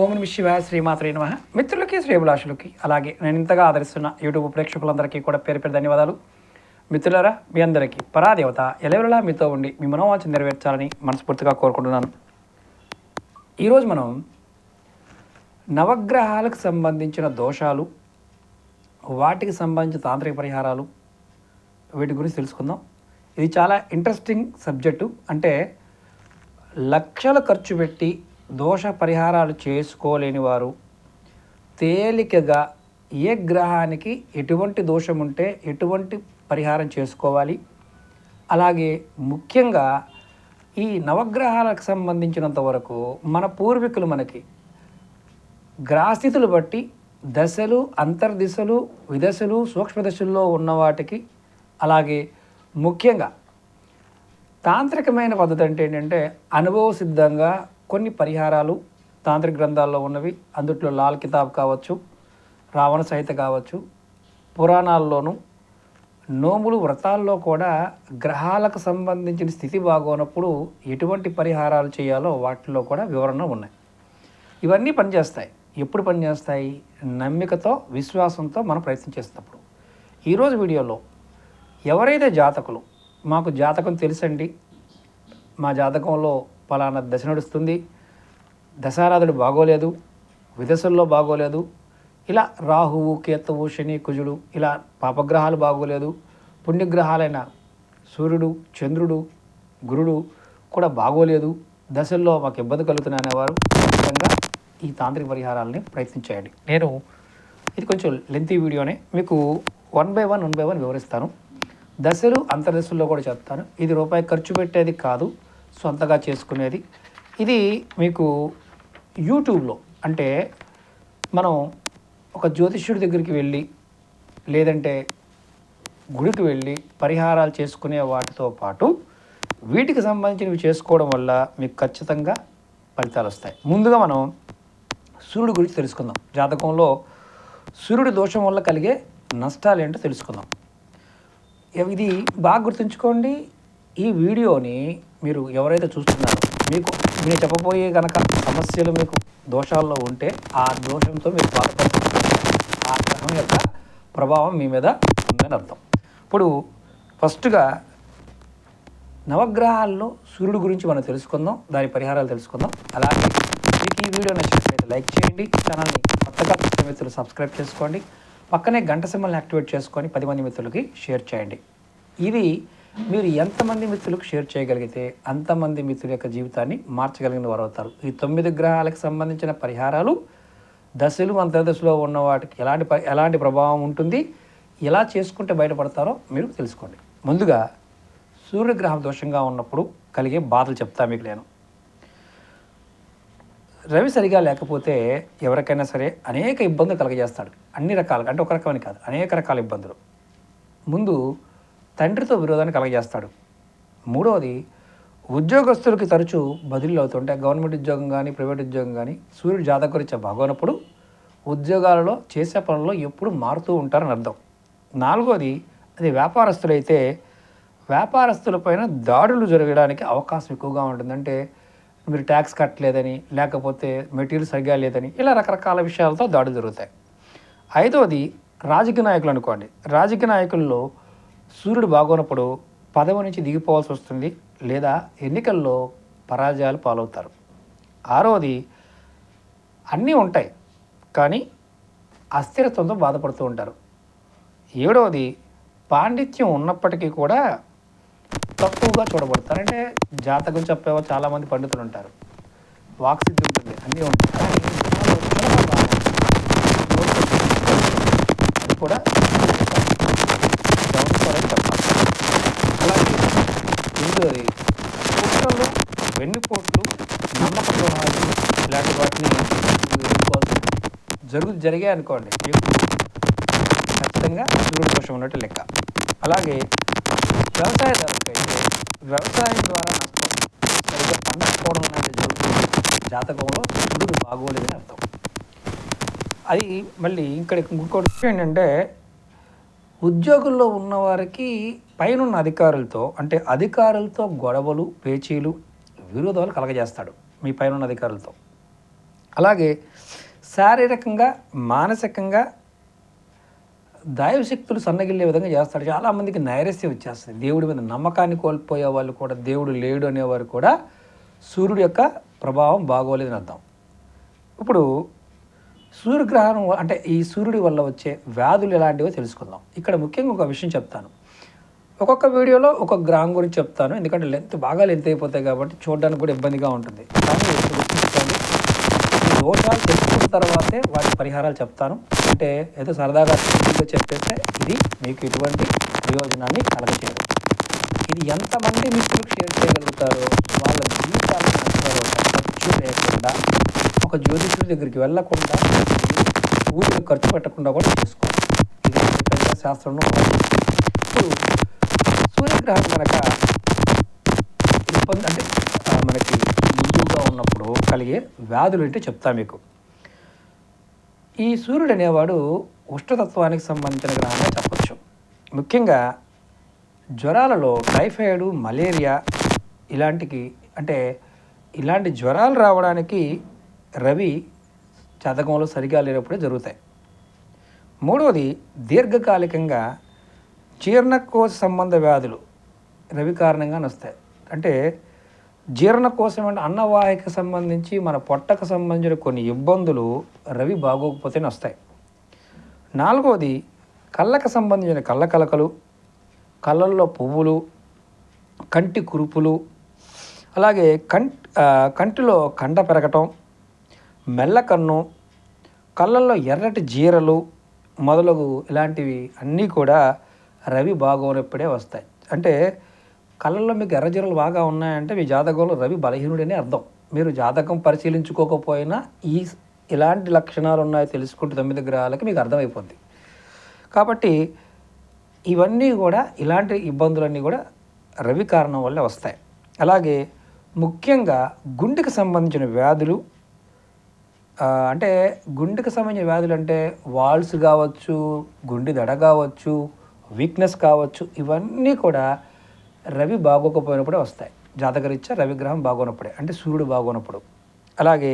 ఓం నమః శివాయ శ్రీమాత్రే నమః. మిత్రులకి శ్రేభిలాషులకి అలాగే నేను ఇంతగా ఆదరిస్తున్న యూట్యూబ్ ప్రేక్షకులందరికీ కూడా పేరు పేరు ధన్యవాదాలు. మిత్రులారా, మీ అందరికీ పరాదేవత ఎలవెలలా మీతో ఉండి మీ మనోవాంఛ నెరవేర్చాలని మనస్ఫూర్తిగా కోరుకుంటున్నాను. ఈరోజు మనం నవగ్రహాలకు సంబంధించిన దోషాలు, వాటికి సంబంధించిన తాంత్రిక పరిహారాలు, వీటి గురించి తెలుసుకుందాం. ఇది చాలా ఇంట్రెస్టింగ్ సబ్జెక్టు. అంటే లక్షలు ఖర్చు పెట్టి దోష పరిహారాలు చేసుకోలేని వారు తేలికగా ఏ గ్రహానికి ఎటువంటి దోషం ఉంటే ఎటువంటి పరిహారం చేసుకోవాలి, అలాగే ముఖ్యంగా ఈ నవగ్రహాలకు సంబంధించినంత వరకు మన పూర్వీకులు మనకి గ్రహస్థితులు బట్టి దశలు, అంతర్దిశలు, విదశలు, సూక్ష్మదశల్లో ఉన్న వాటికి, అలాగే ముఖ్యంగా తాంత్రికమైన పద్ధతి అంటే ఏంటంటే అనుభవ సిద్ధంగా కొన్ని పరిహారాలు తాంత్రిక గ్రంథాల్లో ఉన్నవి. అందుట్లో లాల్ కితాబ్ కావచ్చు, రావణ సహిత కావచ్చు, పురాణాల్లోనూ నోములు వ్రతాల్లో కూడా గ్రహాలకు సంబంధించిన స్థితి బాగోనప్పుడు ఎటువంటి పరిహారాలు చేయాలో వాటిలో కూడా వివరణ ఉన్నాయి. ఇవన్నీ పనిచేస్తాయి. ఎప్పుడు పనిచేస్తాయి? నమ్మికతో, విశ్వాసంతో మనం ప్రయత్నం చేసినప్పుడు. ఈరోజు వీడియోలో ఎవరైతే జాతకులు మాకు జాతకం తెలుసండి, మా జాతకంలో పలానా దశ నడుస్తుంది, దశారాధుడు బాగోలేదు, విదశల్లో బాగోలేదు, ఇలా రాహువు, కేతువు, శని, కుజుడు, ఇలా పాపగ్రహాలు బాగోలేదు, పుణ్యగ్రహాలైన సూర్యుడు, చంద్రుడు, గురుడు కూడా బాగోలేదు, దశల్లో మాకు ఇబ్బంది కలుగుతున్నాయి అనేవారు ఖచ్చితంగా ఈ తాంత్రిక పరిహారాలని ప్రయత్నించేయండి. నేను ఇది కొంచెం లెంతీ వీడియోనే, మీకు వన్ బై వన్ వివరిస్తాను. దశలు, అంతర్దశల్లో కూడా చెప్తాను. ఇది రూపాయి ఖర్చు పెట్టేది కాదు, సొంతగా చేసుకునేది. ఇది మీకు యూట్యూబ్లో, అంటే మనం ఒక జ్యోతిష్యుడి దగ్గరికి వెళ్ళి లేదంటే గుడికి వెళ్ళి పరిహారాలు చేసుకునే వాటితో పాటు వీటికి సంబంధించినవి చేసుకోవడం వల్ల మీకు ఖచ్చితంగా ఫలితాలు వస్తాయి. ముందుగా మనం సూర్యుడి గురించి తెలుసుకుందాం. జాతకంలో సూర్యుడి దోషం వల్ల కలిగే నష్టాలు ఏంటో తెలుసుకుందాం. ఇది బాగా గుర్తుంచుకోండి. ఈ వీడియోని మీరు ఎవరైతే చూస్తున్నారో మీకు నేను చెప్పబోయే కనుక సమస్యలు మీకు దోషాల్లో ఉంటే ఆ దోషంతో మీరు బాధపడుతున్నారు, ఆ గ్రహం యొక్క ప్రభావం మీ మీద ఉందని అర్థం. ఇప్పుడు ఫస్ట్గా నవగ్రహాల్లో సూర్యుడి గురించి మనం తెలుసుకుందాం, దాని పరిహారాలు తెలుసుకుందాం. అలాగే మీకు ఈ వీడియో నచ్చినట్లయితే లైక్ చేయండి, ఛానల్ని కొత్తగా చూసే మిత్రులు సబ్స్క్రైబ్ చేసుకోండి, పక్కనే గంట సింబల్ని యాక్టివేట్ చేసుకొని 10 మంది మిత్రులకి షేర్ చేయండి. ఇది మీరు ఎంతమంది మిత్రులకు షేర్ చేయగలిగితే అంతమంది మిత్రుల యొక్క జీవితాన్ని మార్చగలిగిన వారు అవుతారు. ఈ 9 గ్రహాలకు సంబంధించిన పరిహారాలు దశలు, అంతర్దశలో ఉన్న వాటికి ఎలాంటి ప్రభావం ఉంటుంది, ఎలా చేసుకుంటే బయటపడతారో మీరు తెలుసుకోండి. ముందుగా సూర్యగ్రహం దోషంగా ఉన్నప్పుడు కలిగే బాధలు చెప్తా మీకు నేను. రవి సరిగా లేకపోతే ఎవరికైనా సరే అనేక ఇబ్బందులు కలగజేస్తాడు. అన్ని రకాలుగా, అంటే ఒక రకమని కాదు, అనేక రకాల ఇబ్బందులు. ముందు తండ్రితో విరోధాన్ని కలగజేస్తాడు. మూడవది ఉద్యోగస్తులకి తరచూ బదిలీలు అవుతుంటే, గవర్నమెంట్ ఉద్యోగం కానీ ప్రైవేట్ ఉద్యోగం కానీ సూర్యుడు జాతకరీత్యా బాగోనప్పుడు ఉద్యోగాలలో చేసే పనుల్లో ఎప్పుడు మారుతూ ఉంటారని అర్థం. నాలుగవది అది వ్యాపారస్తులైతే వ్యాపారస్తులపైన దాడులు జరగడానికి అవకాశం ఎక్కువగా ఉంటుంది. అంటే మీరు ట్యాక్స్ కట్టలేదని, లేకపోతే మెటీరియల్ సరిగా లేదని, ఇలా రకరకాల విషయాలతో దాడులు జరుగుతాయి. ఐదవది రాజకీయ నాయకులు అనుకోండి. రాజకీయ నాయకుల్లో సూర్యుడు బాగోనప్పుడు పదవి నుంచి దిగిపోవాల్సి వస్తుంది, లేదా ఎన్నికల్లో పరాజయాలు పాలవుతారు. ఆరవది అన్నీ ఉంటాయి కానీ అస్థిరత్వంతో బాధపడుతూ ఉంటారు. ఏడవది పాండిత్యం ఉన్నప్పటికీ కూడా తక్కువగా చూడబడతారు. అంటే జాతకం చెప్పేవో చాలామంది పండితులు ఉంటారు, వాక్సిద్ధి ఉంటుంది, అన్నీ ఉంటాయి, కానీ అది కూడా చెప్పాలి. అలాగే ఎనిమిదవది కుట్రలు, వెన్నుపోట్లు, నమ్మక ద్రోహాలు, ఇలాంటి వాటిని జరిగాయి అనుకోండి, ఖచ్చితంగా సూర్యుడి దోషం ఉన్నట్టు లెక్క. అలాగే వ్యవసాయదారులకైతే వ్యవసాయం ద్వారా నష్టం, సరిగ్గా పండకపోవడం లాంటివి జరుగుతుంది. జాతకంలో సూర్యుడు బాగోలేదని అర్థం. అది మళ్ళీ ఇంకోటి ఏంటంటే ఉద్యోగుల్లో ఉన్నవారికి పైనున్న అధికారులతో, అంటే అధికారులతో గొడవలు, పేచీలు, విరోధాలు కలగజేస్తాడు మీ పైనున్న అధికారులతో. అలాగే శారీరకంగా మానసికంగా దైవశక్తులు సన్నగిల్లే విధంగా చేస్తాడు. చాలామందికి నైరస్యం వచ్చేస్తుంది. దేవుడి మీద నమ్మకాన్ని కోల్పోయే వాళ్ళు కూడా, దేవుడు లేడు అనేవారు కూడా సూర్యుడి యొక్క ప్రభావం బాగోలేదని అర్థం. ఇప్పుడు సూర్యగ్రహణం అంటే ఈ సూర్యుడి వల్ల వచ్చే వ్యాధులు ఎలాంటివో తెలుసుకుందాం. ఇక్కడ ముఖ్యంగా ఒక విషయం చెప్తాను. ఒక్కొక్క వీడియోలో ఒక్కొక్క గ్రహం గురించి చెప్తాను, ఎందుకంటే బాగా లెంత్ అయిపోతాయి కాబట్టి చూడడానికి కూడా ఇబ్బందిగా ఉంటుంది. కానీ గుర్తుంచుకోండి, ఈ దోషాలు తెలుసుకున్న తర్వాతే వాటి పరిహారాలు చెప్తాను. అంటే ఏదో సరదాగా చెప్పేస్తే ఇది మీకు ఎటువంటి ప్రయోజనాన్ని కలగచేయదు. ఇది ఎంతమంది మిత్రులకు షేర్ చేయగలుగుతారో వాళ్ళ జీవితాలను నష్టపోతారు. ఖర్చు లేకుండా, ఒక జ్యోతిష్యుడి దగ్గరికి వెళ్ళకుండా, ఊరికి ఖర్చు పెట్టకుండా కూడా చేసుకోవాలి. ఇది పెద్ద శాస్త్రంలో. ఇప్పుడు సూర్యగ్రహణం కనుక ఇబ్బంది అంటే మనకి ముందుగా ఉన్నప్పుడు కలిగే వ్యాధులు అంటే చెప్తా మీకు. ఈ సూర్యుడు అనేవాడు ఉష్ణతత్వానికి సంబంధించిన గ్రహంగా చెప్పచ్చు. ముఖ్యంగా జ్వరాలలో టైఫాయిడ్, మలేరియా ఇలాంటి జ్వరాలు రావడానికి రవి జాతకంలో సరిగా లేనప్పుడే జరుగుతాయి. మూడవది, దీర్ఘకాలికంగా జీర్ణకోశ సంబంధ వ్యాధులు రవి కారణంగానే వస్తాయి. అంటే జీర్ణకోశం అంటే అన్నవాహిక సంబంధించి మన పొట్టకు సంబంధించిన కొన్ని ఇబ్బందులు రవి బాగోకపోతేనే వస్తాయి. నాలుగవది, కళ్ళకు సంబంధించిన కళ్ళకలకలు, కళ్ళల్లో పువ్వులు, కంటి కురుపులు, అలాగే కంటిలో కండ పెరగటం, మెల్లకన్ను, కళ్ళల్లో ఎర్రటి జీరలు మొదలగు ఇలాంటివి అన్నీ కూడా రవి బాగోనప్పుడే వస్తాయి. అంటే కళ్ళల్లో మీకు ఎర్రజీరలు బాగా ఉన్నాయంటే మీ జాతకంలో రవి బలహీనుడని అర్థం. మీరు జాతకం పరిశీలించుకోకపోయినా ఇలాంటి లక్షణాలు ఉన్నాయో తెలుసుకుంటే 9 గ్రహాలకి మీకు అర్థమైపోద్ది. కాబట్టి ఇవన్నీ కూడా, ఇలాంటి ఇబ్బందులన్నీ కూడా రవి కారణం వల్లే వస్తాయి. అలాగే ముఖ్యంగా గుండెకి సంబంధించిన వ్యాధులు, అంటే గుండెకి సంబంధించిన వ్యాధులు అంటే వాల్స్ కావచ్చు, గుండె దడ కావచ్చు, వీక్నెస్ కావచ్చు, ఇవన్నీ కూడా రవి బాగోకపోయినప్పుడే వస్తాయి. జాతకరీత్యా రవిగ్రహం బాగోనప్పుడే, అంటే సూర్యుడు బాగోనప్పుడు. అలాగే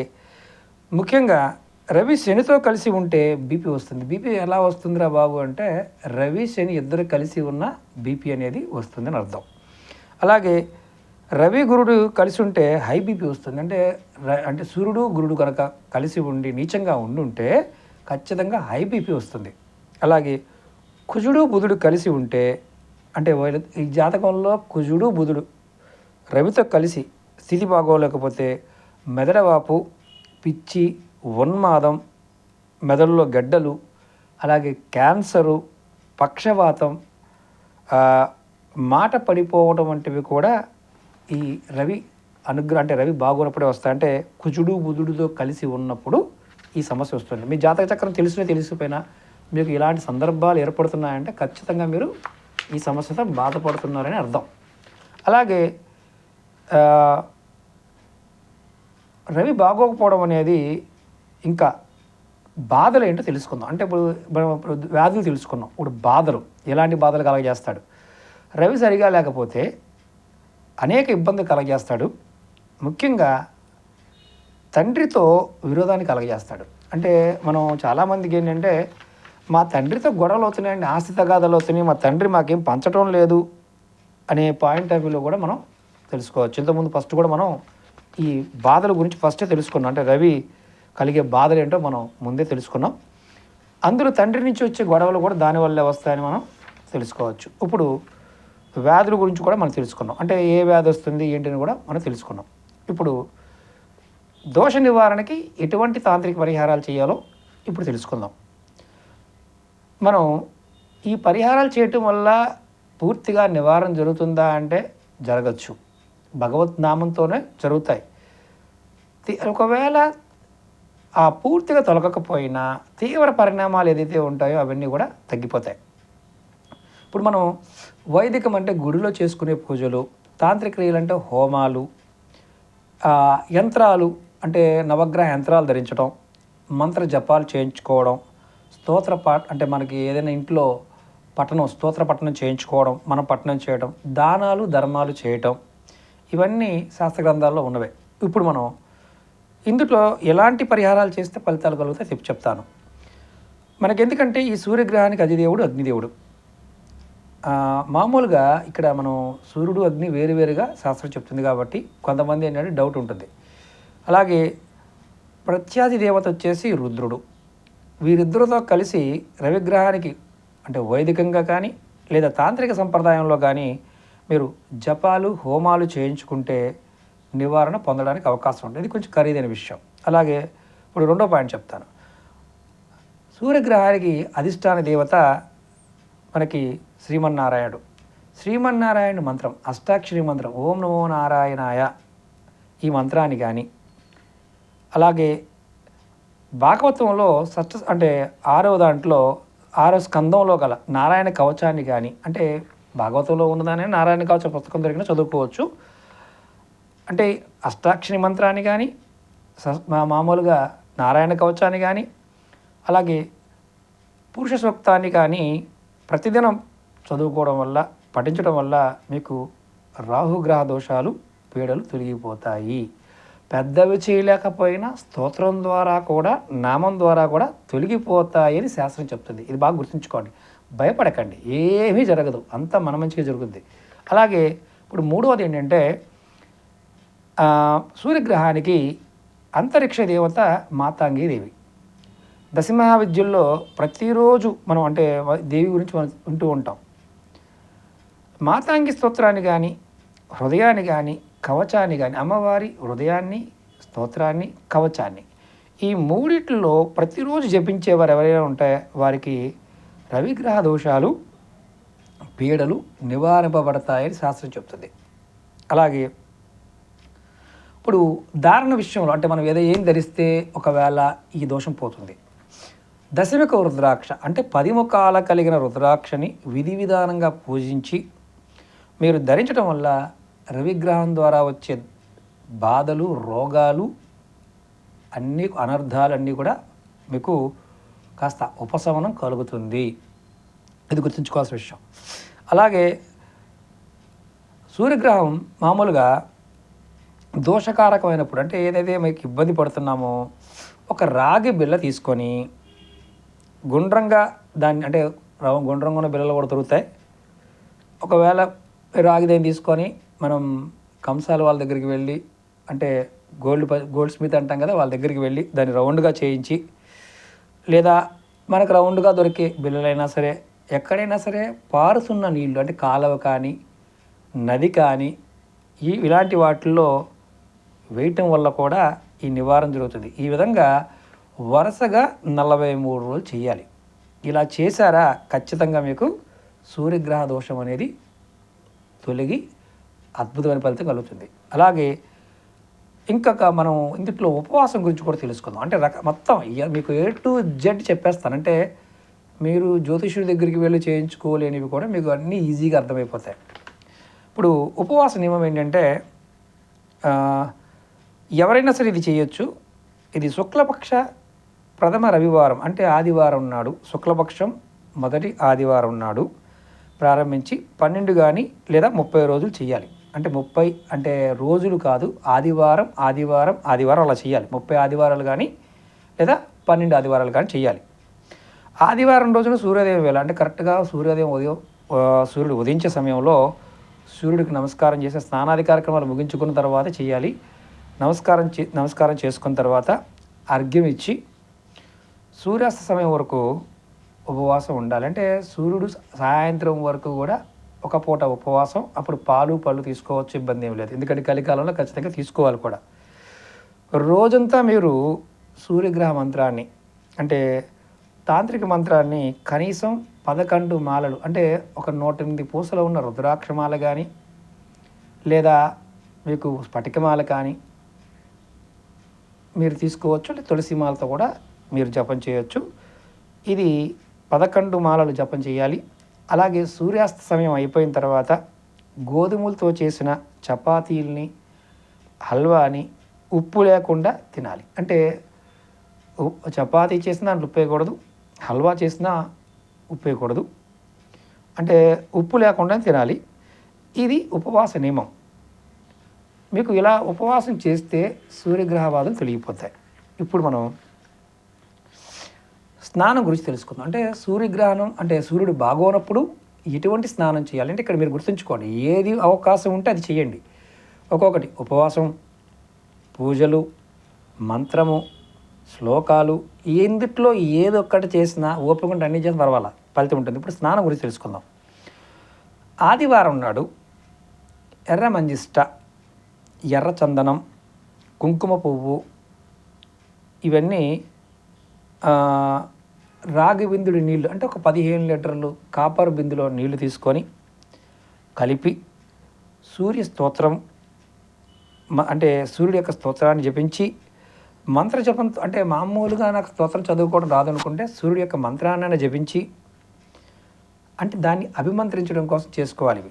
ముఖ్యంగా రవి శనితో కలిసి ఉంటే బీపీ వస్తుంది. బీపీ ఎలా వస్తుందిరా బాబు అంటే రవి శని ఇద్దరు కలిసి ఉన్న బీపీ అనేది వస్తుందని అర్థం. అలాగే రవి గురుడు కలిసి ఉంటే హై బీపీ వస్తుంది. అంటే సూర్యుడు గురుడు కనుక కలిసి ఉండి నీచంగా ఉండుంటే ఖచ్చితంగా హై బీపీ వస్తుంది. అలాగే కుజుడు బుధుడు కలిసి ఉంటే, అంటే ఈ జాతకంలో కుజుడు బుధుడు రవితో కలిసి స్థితి బాగోలేకపోతే మెదడవాపు, పిచ్చి, ఉన్మాదం, మెదడులో గడ్డలు, అలాగే క్యాన్సరు, పక్షవాతం, మాట పడిపోవడం వంటివి కూడా ఈ రవి అంటే రవి బాగోనప్పుడే వస్తాయి. అంటే కుజుడు బుధుడితో కలిసి ఉన్నప్పుడు ఈ సమస్య వస్తుంది. మీ జాతక చక్రం తెలిసిపోయినా మీకు ఇలాంటి సందర్భాలు ఏర్పడుతున్నాయంటే ఖచ్చితంగా మీరు ఈ సమస్యతో బాధపడుతున్నారని అర్థం. అలాగే రవి బాగోకపోవడం అనేది ఇంకా బాధలు ఏంటో తెలుసుకుందాం. అంటే ఇప్పుడు వ్యాధులు తెలుసుకున్నాం, ఇప్పుడు బాధలు ఎలాంటి బాధలు కలగజేస్తాడు. రవి సరిగా లేకపోతే అనేక ఇబ్బందులు కలగజేస్తాడు. ముఖ్యంగా తండ్రితో విరోధాన్ని కలగజేస్తాడు. అంటే మనం చాలామందికి ఏంటంటే మా తండ్రితో గొడవలు అవుతున్నాయండి, ఆస్తి తగాదాలు అవుతున్నాయి, మా తండ్రి మాకేం పంచడం లేదు అనే పాయింట్ ఆఫ్ వ్యూలో కూడా మనం తెలుసుకోవచ్చు. ఇంతకుముందు ఫస్ట్ కూడా మనం ఈ బాధల గురించి ఫస్టే తెలుసుకున్నాం. అంటే రవి కలిగే బాధలు ఏంటో మనం ముందే తెలుసుకున్నాం. అందులో తండ్రి నుంచి వచ్చే గొడవలు కూడా దానివల్లే వస్తాయని మనం తెలుసుకోవచ్చు. ఇప్పుడు వ్యాధుల గురించి కూడా మనం తెలుసుకున్నాం. అంటే ఏ వ్యాధి వస్తుంది ఏంటని కూడా మనం తెలుసుకున్నాం. ఇప్పుడు దోష నివారణకి ఎటువంటి తాంత్రిక పరిహారాలు చేయాలో ఇప్పుడు తెలుసుకుందాం. మనం ఈ పరిహారాలు చేయటం వల్ల పూర్తిగా నివారణ జరుగుతుందా అంటే జరగచ్చు. భగవత్ నామంతోనే జరుగుతాయి. ఒకవేళ ఆ పూర్తిగా తొలగకపోయినా తీవ్ర పరిణామాలు ఏదైతే ఉంటాయో అవన్నీ కూడా తగ్గిపోతాయి. ఇప్పుడు మనం వైదికం అంటే గుడిలో చేసుకునే పూజలు, తాంత్రిక క్రియలు అంటే హోమాలు, యంత్రాలు అంటే నవగ్రహ యంత్రాలు ధరించడం, మంత్ర జపాలు చేయించుకోవడం, స్తోత్ర అంటే మనకి ఏదైనా ఇంట్లో స్తోత్ర పఠనం చేయించుకోవడం, మనం పఠనం చేయడం, దానాలు ధర్మాలు చేయటం, ఇవన్నీ శాస్త్ర గ్రంథాల్లో ఉన్నవే. ఇప్పుడు మనం ఇందులో ఎలాంటి పరిహారాలు చేస్తే ఫలితాలు కలుగుతాయి చెప్తాను. మనకెందుకంటే ఈ సూర్యగ్రహానికి అధిదేవుడు అగ్నిదేవుడు. మామూలుగా ఇక్కడ మనం సూర్యుడు అగ్ని వేరువేరుగా శాస్త్రం చెప్తుంది కాబట్టి కొంతమంది ఏంటంటే డౌట్ ఉంటుంది. అలాగే ప్రత్యాది దేవత వచ్చేసి రుద్రుడు. వీరిద్దరితో కలిసి రవిగ్రహానికి అంటే వైదికంగా కానీ లేదా తాంత్రిక సంప్రదాయంలో కానీ మీరు జపాలు హోమాలు చేయించుకుంటే నివారణ పొందడానికి అవకాశం ఉంటుంది. ఇది కొంచెం ఖరీదైన విషయం. అలాగే ఇప్పుడు రెండో పాయింట్ చెప్తాను. సూర్యగ్రహానికి అధిష్టాన దేవత మనకి శ్రీమన్నారాయణుడు. శ్రీమన్నారాయణ మంత్రం అష్టాక్షరి మంత్రం ఓం నమో నారాయణాయ ఈ మంత్రాన్ని కానీ, అలాగే భాగవతంలో అంటే 6వ దాంట్లో 6వ స్కందంలో గల నారాయణ కవచాన్ని కానీ, అంటే భాగవతంలో ఉన్నదానే నారాయణ కవచ పుస్తకం దొరికిన చదువుకోవచ్చు. అంటే అష్టాక్షరి మంత్రాన్ని కానీ మామూలుగా నారాయణ కవచాన్ని కానీ అలాగే పురుష సూక్తాన్ని కానీ ప్రతిదినం చదువుకోవడం వల్ల పఠించడం వల్ల మీకు రాహుగ్రహ దోషాలు పీడలు తొలగిపోతాయి. పెద్దవి చేయలేకపోయినా స్తోత్రం ద్వారా కూడా నామం ద్వారా కూడా తొలగిపోతాయని శాస్త్రం చెప్తుంది. ఇది బాగా గుర్తుంచుకోండి, భయపడకండి, ఏమీ జరగదు, అంతా మన మంచిగా జరుగుద్ది. అలాగే ఇప్పుడు మూడవది ఏంటంటే సూర్యగ్రహానికి అంతరిక్ష దేవత మాతాంగి దేవి. దశమహావిద్యల్లో ప్రతిరోజు మనం అంటే దేవి గురించి మనం వింటూ ఉంటాం. మాతాంగి స్తోత్రాన్ని కానీ హృదయాన్ని కానీ కవచాన్ని కానీ, అమ్మవారి హృదయాన్ని స్తోత్రాన్ని కవచాన్ని ఈ మూడిట్లో ప్రతిరోజు జపించేవారు ఎవరైనా ఉంటే వారికి రవిగ్రహ దోషాలు పీడలు నివారింపబడతాయని శాస్త్రం చెప్తుంది. అలాగే ఇప్పుడు ధారణ విషయంలో అంటే మనం ఏం ధరిస్తే ఒకవేళ ఈ దోషం పోతుంది. దశమిక రుద్రాక్ష అంటే 10 ముఖాల కలిగిన రుద్రాక్షని విధి విధానంగా పూజించి మీరు ధరించడం వల్ల రవిగ్రహం ద్వారా వచ్చే బాధలు రోగాలు అన్నీ అనర్థాలన్నీ కూడా మీకు కాస్త ఉపశమనం కలుగుతుంది. ఇది గుర్తుంచుకోవాల్సిన విషయం. అలాగే సూర్యగ్రహం మామూలుగా దోషకారకమైనప్పుడు అంటే ఏదైతే మీకు ఇబ్బంది పడుతున్నామో ఒక రాగి బిళ్ళ తీసుకొని గుండ్రంగా దాన్ని అంటే గుండ్రంగా ఉన్న బిళ్ళలు కూడా దొరుకుతాయి. ఒకవేళ రాగిదేని తీసుకొని మనం కంసాల వాళ్ళ దగ్గరికి వెళ్ళి అంటే గోల్డ్ స్మిత్ అంటాం కదా, వాళ్ళ దగ్గరికి వెళ్ళి దాన్ని రౌండ్గా చేయించి లేదా మనకు రౌండ్గా దొరికే బిళ్ళలైనా సరే ఎక్కడైనా సరే పారుతున్న నీళ్ళు అంటే కాలువ కానీ నది కానీ ఇలాంటి వాటిల్లో వేయటం వల్ల కూడా ఈ నివారణ జరుగుతుంది. ఈ విధంగా వరుసగా 43 రోజులు చేయాలి. ఇలా చేశారా ఖచ్చితంగా మీకు సూర్యగ్రహ దోషం అనేది తొలగి అద్భుతమైన ఫలితం కలుగుతుంది. అలాగే ఇంకొక మనం ఇందులో ఉపవాసం గురించి కూడా తెలుసుకుందాం. అంటే మొత్తం మీకు A to Z చెప్పేస్తాను. అంటే మీరు జ్యోతిష్యుడి దగ్గరికి వెళ్ళి చేయించుకోలేనివి కూడా మీకు అన్నీ ఈజీగా అర్థమైపోతాయి. ఇప్పుడు ఉపవాస నియమం ఏంటంటే ఎవరైనా సరే ఇది చేయొచ్చు. ఇది శుక్లపక్ష ప్రథమ రవివారం అంటే ఆదివారం నాడు, శుక్లపక్షం మొదటి ఆదివారం నాడు ప్రారంభించి 12 కానీ లేదా 30 రోజులు చేయాలి. అంటే 30 అంటే రోజులు కాదు, ఆదివారం అలా చేయాలి. 30 ఆదివారాలు కానీ లేదా 12 ఆదివారాలు కానీ చేయాలి. ఆదివారం రోజున సూర్యోదయం వేళ అంటే కరెక్ట్గా సూర్యుడు ఉదయించే సమయంలో సూర్యుడికి నమస్కారం చేసే స్నానాది కార్యక్రమాలు ముగించుకున్న తర్వాత చేయాలి. నమస్కారం చేసుకున్న తర్వాత అర్ఘ్యం ఇచ్చి సూర్యాస్త సమయం వరకు ఉపవాసం ఉండాలి. అంటే సూర్యుడు సాయంత్రం వరకు కూడా ఒక పూట ఉపవాసం. అప్పుడు పాలు పళ్ళు తీసుకోవచ్చు, ఇబ్బంది ఏమి లేదు. ఎందుకంటే కలికాలంలో ఖచ్చితంగా తీసుకోవాలి కూడా. రోజంతా మీరు సూర్యగ్రహ మంత్రాన్ని అంటే తాంత్రిక మంత్రాన్ని కనీసం 11 మాలలు అంటే ఒక 108 పూసలు ఉన్న రుద్రాక్షమాల కానీ లేదా మీకు స్ఫటికమాల కానీ మీరు తీసుకోవచ్చు. లేదా తులసి మాలతో కూడా మీరు జపం చేయొచ్చు. ఇది 11 మాలలు జపం చేయాలి. అలాగే సూర్యాస్త సమయం అయిపోయిన తర్వాత గోధుమలతో చేసిన చపాతీల్ని హల్వాని ఉప్పు లేకుండా తినాలి. అంటే చపాతీ చేసిన దాంట్లో ఉప్పు వేయకూడదు, హల్వా చేసినా ఉప్పు వేయకూడదు, అంటే ఉప్పు లేకుండా తినాలి. ఇది ఉపవాస నియమం. మీకు ఇలా ఉపవాసం చేస్తే సూర్యగ్రహ బాధలు తొలగిపోతాయి. ఇప్పుడు మనం స్నానం గురించి తెలుసుకుందాం. అంటే సూర్యగ్రహణం అంటే సూర్యుడు బాగోనప్పుడు ఎటువంటి స్నానం చేయాలి అంటే ఇక్కడ మీరు గుర్తుంచుకోండి, ఏది అవకాశం ఉంటే అది చేయండి. ఒక్కొక్కటి ఉపవాసం, పూజలు, మంత్రము, శ్లోకాలు, ఎందుట్లో ఏదో ఒక్కటి చేసినా ఓపిక ఉంటే అన్ని చేసిన పర్వాలా, ఫలితం ఉంటుంది. ఇప్పుడు స్నానం గురించి తెలుసుకుందాం. ఆదివారం నాడు ఎర్ర మంజిష్ట, ఎర్ర చందనం, కుంకుమ పువ్వు ఇవన్నీ రాగి బిందుడి నీళ్ళు అంటే ఒక 15 లీటర్లు కాపర్ బిందులో నీళ్లు తీసుకొని కలిపి సూర్య స్తోత్రం అంటే సూర్యుడి యొక్క స్తోత్రాన్ని జపించి మంత్ర జపం అంటే మామూలుగా నాకు స్తోత్రం చదువుకోవడం రాదనుకుంటే సూర్యుడి యొక్క మంత్రాన్ని జపించి అంటే దాన్ని అభిమంత్రించడం కోసం చేసుకోవాలి.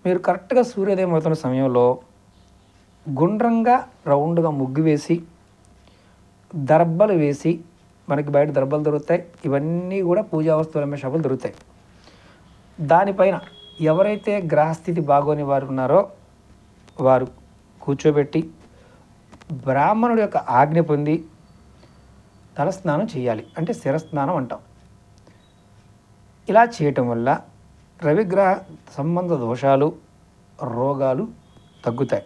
మీరు కరెక్ట్గా సూర్యోదయం అవుతున్న సమయంలో గుండ్రంగా రౌండ్గా ముగ్గు వేసి దర్బలు వేసి, మనకి బయట దర్బలు దొరుకుతాయి, ఇవన్నీ కూడా పూజా వస్తువులు అమ్మే షాపులు దొరుకుతాయి. దానిపైన ఎవరైతే గ్రహస్థితి బాగోని వారు ఉన్నారో వారు కూర్చోబెట్టి బ్రాహ్మణుడి యొక్క ఆజ్ఞ పొంది తలస్నానం చేయాలి, అంటే శిరస్నానం అంటాం. ఇలా చేయటం వల్ల రవిగ్రహ సంబంధ దోషాలు, రోగాలు తగ్గుతాయి.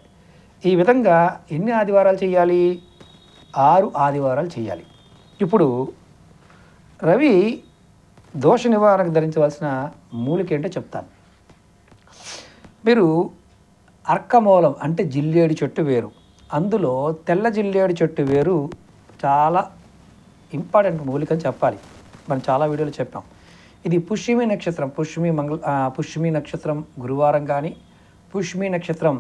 ఈ విధంగా ఎన్ని ఆదివారాలు చేయాలి? 6 ఆదివారాలు చేయాలి. ఇప్పుడు రవి దోష నివారణకు ధరించవలసిన మూలిక ఏంటో చెప్తాను. మీరు అర్కమూలం అంటే జిల్లేడు చెట్టు వేరు, అందులో తెల్ల జిల్లేడు చెట్టు వేరు చాలా ఇంపార్టెంట్ మూలిక అని చెప్పాలి. మనం చాలా వీడియోలు చెప్పాం. ఇది పుష్యమి నక్షత్రం, పుష్యమి నక్షత్రం గురువారం కానీ, పుష్యమి నక్షత్రం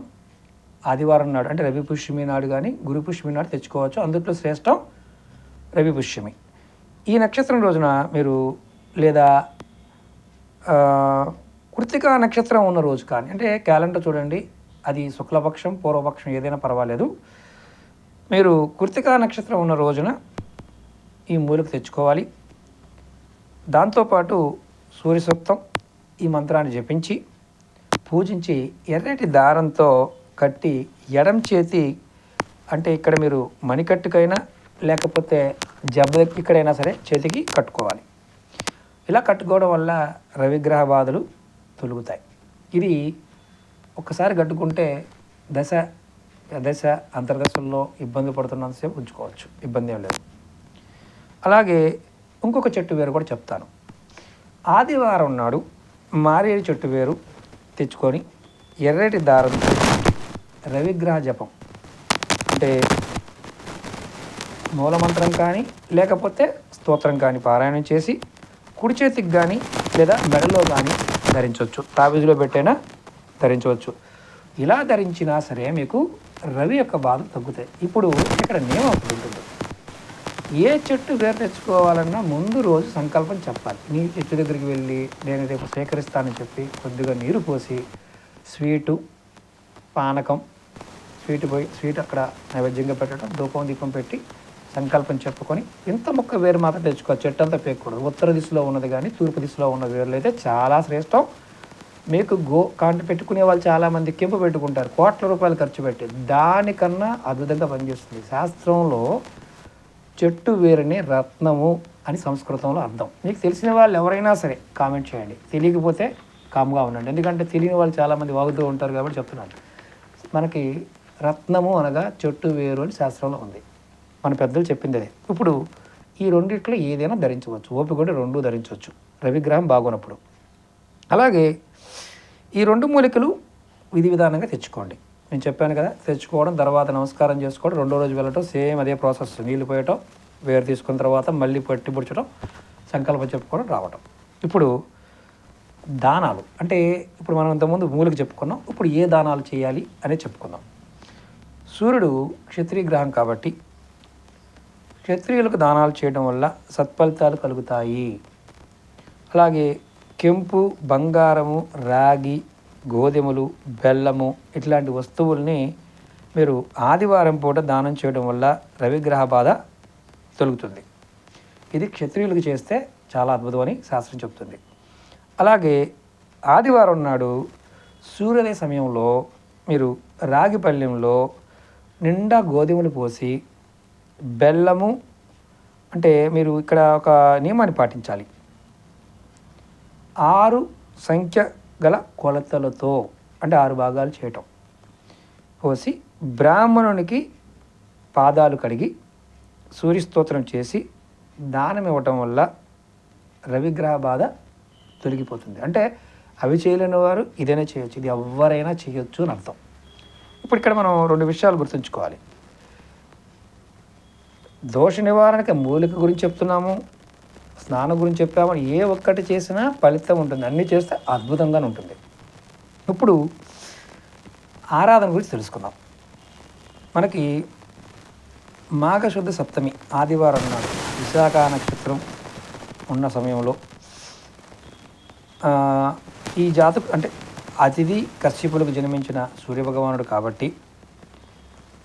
ఆదివారం నాడు అంటే రవి పుష్యమి నాడు కానీ, గురు పుష్యమి నాడు తెచ్చుకోవచ్చు. అందుట్లో శ్రేష్టం రవి పుష్యమి. ఈ నక్షత్రం రోజున మీరు లేదా కృత్తికా నక్షత్రం ఉన్న రోజు కానీ, అంటే క్యాలెండర్ చూడండి, అది శుక్లపక్షం పూర్వపక్షం ఏదైనా పర్వాలేదు, మీరు కృత్తికా నక్షత్రం ఉన్న రోజున ఈ మూలిక తెచ్చుకోవాలి. దాంతోపాటు సూర్య సూక్తం ఈ మంత్రాన్ని జపించి పూజించి ఎర్రటి దారంతో కట్టి ఎడం చేతి అంటే ఇక్కడ మీరు మణికట్టుకైనా లేకపోతే జబ్బ ఇక్కడైనా సరే చేతికి కట్టుకోవాలి. ఇలా కట్టుకోవడం వల్ల రవిగ్రహ బాధలు తొలుగుతాయి. ఇది ఒక్కసారి కట్టుకుంటే దశ అంతర్దశల్లో ఇబ్బంది పడుతున్నంతసేపు ఉంచుకోవచ్చు, ఇబ్బంది ఏం లేదు. అలాగే ఇంకొక చెట్టు వేరు కూడా చెప్తాను. ఆదివారం నాడు మారేడు చెట్టు వేరు తెచ్చుకొని ఎర్రటి దారంతో రవిగ్రహ జపం అంటే మూలమంత్రం కానీ లేకపోతే స్తోత్రం కానీ పారాయణం చేసి కుడి చేతికి కానీ లేదా మెడలో కానీ ధరించవచ్చు, తాబీజులో పెట్టైనా ధరించవచ్చు. ఇలా ధరించినా సరే మీకు రవి యొక్క బాధలు తగ్గుతాయి. ఇప్పుడు ఇక్కడ నియమం ఉంటుంది, ఏ చెట్టు వేరు తెచ్చుకోవాలన్నా ముందు రోజు సంకల్పం చెప్పాలి. నీ చెట్టు దగ్గరికి వెళ్ళి నేను రేపు సేకరిస్తానని చెప్పి కొద్దిగా నీరు పోసి స్వీటు పానకం స్వీట్ అక్కడ నైవేద్యంగా పెట్టడం, దీపం పెట్టి సంకల్పం చెప్పుకొని ఇంత మొక్క వేరు మాత్రం తెచ్చుకోవాలి. చెట్టు అంతా పేకూడదు. ఉత్తర దిశలో ఉన్నది కానీ తూర్పు దిశలో ఉన్న వేర్లు అయితే చాలా శ్రేష్టం. మీకు కాంటి పెట్టుకునే వాళ్ళు చాలామంది కెంపు పెట్టుకుంటారు, కోట్ల రూపాయలు ఖర్చు పెట్టి, దానికన్నా అద్భుతంగా పనిచేస్తుంది. శాస్త్రంలో చెట్టు వేరుని రత్నము అని సంస్కృతంలో అర్థం. మీకు తెలిసిన వాళ్ళు ఎవరైనా సరే కామెంట్ చేయండి, తెలియకపోతే కామ్గా ఉండండి. ఎందుకంటే తెలియని వాళ్ళు చాలామంది వాగుతూ ఉంటారు కాబట్టి చెప్తున్నాను. మనకి రత్నము అనగా చెట్టు వేరు అని శాస్త్రంలో ఉంది, మన పెద్దలు చెప్పింది అదే. ఇప్పుడు ఈ రెండిట్లో ఏదైనా ధరించవచ్చు, ఓపిక కూడా 2 ధరించవచ్చు రవిగ్రహం బాగున్నప్పుడు. అలాగే ఈ 2 మూలికలు విధి విధానంగా తెచ్చుకోండి. నేను చెప్పాను కదా, తెచ్చుకోవడం, తర్వాత నమస్కారం చేసుకోవడం, 2వ రోజు వెళ్ళటం, సేమ్ అదే ప్రాసెస్. నీళ్ళు పోయటం, వేరు తీసుకున్న తర్వాత మళ్ళీ పట్టి పుడ్చడం, సంకల్పం చెప్పుకోవడం, రావటం. ఇప్పుడు దానాలు అంటే ఇప్పుడు మనం ఇంతకుముందు మూలిక చెప్పుకున్నాం, ఇప్పుడు ఏ దానాలు చేయాలి అనేది చెప్పుకుందాం. సూర్యుడు క్షత్రియ గ్రహం కాబట్టి క్షత్రియులకు దానాలు చేయడం వల్ల సత్ఫలితాలు కలుగుతాయి. అలాగే కెంపు, బంగారము, రాగి, గోధుమలు, బెల్లము ఇట్లాంటి వస్తువుల్ని మీరు ఆదివారం పూట దానం చేయడం వల్ల రవిగ్రహ బాధ తొలుగుతుంది. ఇది క్షత్రియులకు చేస్తే చాలా అద్భుతం అని శాస్త్రం చెప్తుంది. అలాగే ఆదివారం నాడు సూర్యోదయ సమయంలో మీరు రాగి పళ్ళెంలో నిండా గోధుమలు పోసి బెల్లము, అంటే మీరు ఇక్కడ ఒక నియమాన్ని పాటించాలి. 6 సంఖ్య గల కొలతలతో, అంటే 6 భాగాలు చేయటం, పోసి బ్రాహ్మణునికి పాదాలు కడిగి సూర్యస్తోత్రం చేసి దానం ఇవ్వటం వల్ల రవిగ్రహ బాధ తొలగిపోతుంది. అంటే అవి చేయలేని వారు ఇదైనా చేయొచ్చు, ఇది ఎవరైనా చేయొచ్చు అని అర్థం. ఇప్పుడు ఇక్కడ మనం 2 విషయాలు గుర్తుంచుకోవాలి. దోష నివారణకి మూలిక గురించి చెప్తున్నాము, స్నానం గురించి చెప్పాము. ఏ ఒక్కటి చేసినా ఫలితం ఉంటుంది, అన్నీ చేస్తే అద్భుతంగానే ఉంటుంది. ఇప్పుడు ఆరాధన గురించి తెలుసుకుందాం. మనకి మాఘశుద్ధ సప్తమి ఆదివారం నాడు విశాఖ నక్షత్రం ఉన్న సమయంలో ఈ జాతకు అంటే అతిథి కశ్యపులకు జన్మించిన సూర్యభగవానుడు కాబట్టి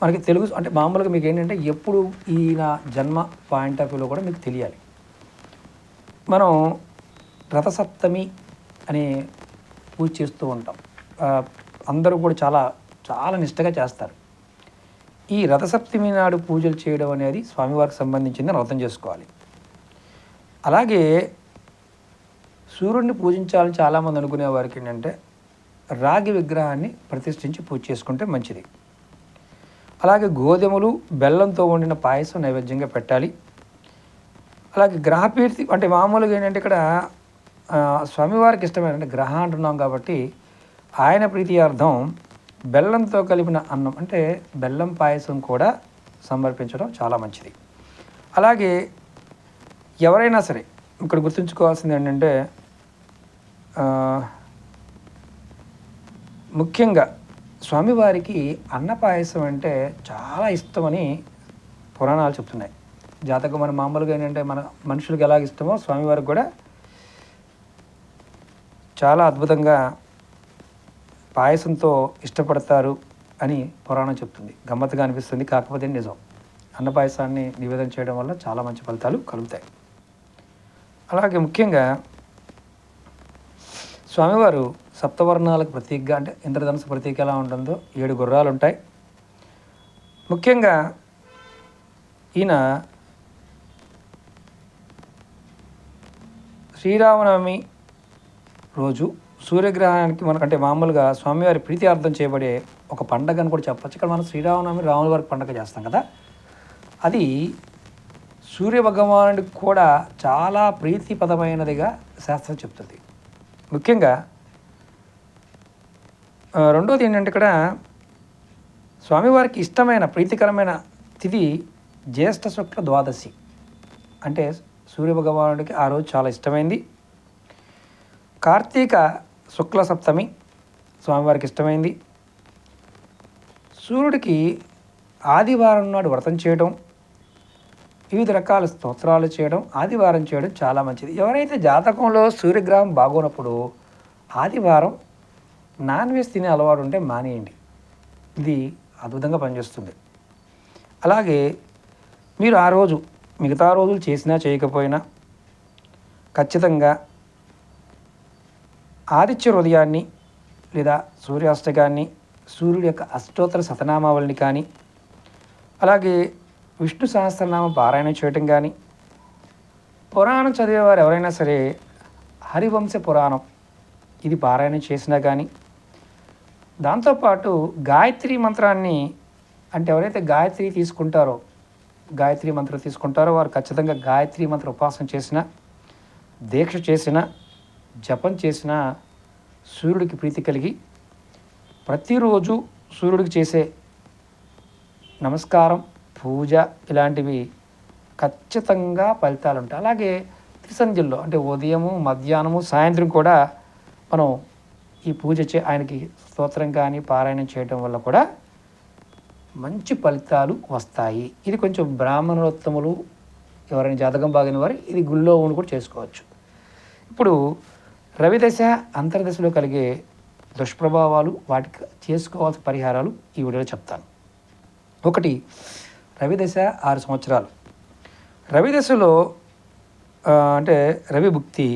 మనకి తెలుగు అంటే మామూలుగా మీకు ఏంటంటే ఎప్పుడు ఈయన జన్మ పాయింట్ ఆఫ్ వ్యూలో కూడా మీకు తెలియాలి. మనం రథసప్తమి అనే పూజ చేస్తూ ఉంటాం, అందరూ కూడా చాలా చాలా నిష్టగా చేస్తారు. ఈ రథసప్తమి నాడు పూజలు చేయడం అనేది స్వామివారికి సంబంధించిందని అర్థం చేసుకోవాలి. అలాగే సూర్యుడిని పూజించాలని చాలామంది అనుకునే వారికి ఏంటంటే రాగి విగ్రహాన్ని ప్రతిష్ఠించి పూజ చేసుకుంటే మంచిది. అలాగే గోధుమలు బెల్లంతో వండిన పాయసం నైవేద్యంగా పెట్టాలి. అలాగే గ్రహపీర్తి అంటే మామూలుగా ఏంటంటే ఇక్కడ స్వామివారికి ఇష్టమైన అంటే గ్రహ అంటున్నాం కాబట్టి ఆయన ప్రీతియార్థం బెల్లంతో కలిపిన అన్నం అంటే బెల్లం పాయసం కూడా సమర్పించడం చాలా మంచిది. అలాగే ఎవరైనా సరే ఇక్కడ గుర్తుంచుకోవాల్సింది ఏంటంటే ముఖ్యంగా స్వామివారికి అన్న పాయసం అంటే చాలా ఇష్టమని పురాణాలు చెప్తున్నాయి. జాతకం మన మామూలుగా ఏంటంటే మన మనుషులకు ఎలాగ ఇష్టమో స్వామివారికి కూడా చాలా అద్భుతంగా పాయసంతో ఇష్టపడతారు అని పురాణం చెప్తుంది. గమ్మత్తుగా అనిపిస్తుంది, కాకపోతే నిజం. అన్న పాయసాన్ని నివేదన చేయడం వల్ల చాలా మంచి ఫలితాలు కలుగుతాయి. అలాగే ముఖ్యంగా స్వామివారు సప్తవర్ణాలకు ప్రతీకగా అంటే ఇంద్రధనుసు ప్రతీక ఎలా ఉంటుందో 7 గుర్రాలు ఉంటాయి. ముఖ్యంగా ఈయన శ్రీరామనవమి రోజు సూర్యగ్రహణానికి మనకంటే మామూలుగా స్వామివారి ప్రీతియార్థం చేయబడే ఒక పండగ అని కూడా చెప్పచ్చు. ఇక్కడ మనం శ్రీరామనవమి రాముల వారికి పండగ చేస్తాం కదా, అది సూర్యభగవానుడికి కూడా చాలా ప్రీతిపదమైనదిగా శాస్త్రం చెప్తుంది. ముఖ్యంగా రెండోది ఏంటంటే ఇక్కడ స్వామివారికి ఇష్టమైన ప్రీతికరమైన తిథి జ్యేష్ఠ శుక్ల ద్వాదశి, అంటే సూర్యభగవానుడికి ఆ రోజు చాలా ఇష్టమైంది. కార్తీక శుక్ల సప్తమి స్వామివారికి ఇష్టమైంది. సూర్యుడికి ఆదివారం నాడు వ్రతం చేయడం, వివిధ రకాల స్తోత్రాలు చేయడం, ఆదివారం చేయడం చాలా మంచిది. ఎవరైతే జాతకంలో సూర్యగ్రహం బాగోనప్పుడు ఆదివారం నాన్ వెజ్ తినే అలవాటు ఉంటే మానేయండి, ఇది అద్భుతంగా పనిచేస్తుంది. అలాగే మీరు ఆ రోజు మిగతా రోజులు చేసినా చేయకపోయినా ఖచ్చితంగా ఆదిత్య హృదయాన్ని లేదా సూర్యాష్టకాన్ని, సూర్యుడి యొక్క అష్టోత్తర శతనామావళిని కానీ, అలాగే విష్ణు సహస్రనామ పారాయణ చేయటం కానీ, పురాణం చదివేవారు ఎవరైనా సరే హరివంశ పురాణం ఇది పారాయణ చేసినా కానీ, దాంతోపాటు గాయత్రి మంత్రాన్ని అంటే ఎవరైతే గాయత్రి మంత్రం తీసుకుంటారో వారు ఖచ్చితంగా గాయత్రి మంత్ర ఉపాసన చేసిన, దీక్ష చేసిన, జపం చేసిన సూర్యుడికి ప్రీతి కలిగి ప్రతిరోజు సూర్యుడికి చేసే నమస్కారం, పూజ ఇలాంటివి ఖచ్చితంగా ఫలితాలు ఉంటాయి. అలాగే త్రిసంధ్యల్లో అంటే ఉదయము, మధ్యాహ్నము, సాయంత్రం కూడా మనం ఈ పూజ ఆయనకి స్తోత్రం కానీ పారాయణం చేయడం వల్ల కూడా మంచి ఫలితాలు వస్తాయి. ఇది కొంచెం బ్రాహ్మణోత్తములు ఎవరైనా జాతకం బాగిన వారు ఇది గుళ్ళో ఉండి కూడా చేసుకోవచ్చు. ఇప్పుడు రవిదశ అంతర్దశలో కలిగే దుష్ప్రభావాలు, వాటికి చేసుకోవాల్సిన పరిహారాలు ఈ వీడియోలో చెప్తాను. ఒకటి, రవిదశ 6 సంవత్సరాలు. రవిదశలో అంటే రవి భుక్తి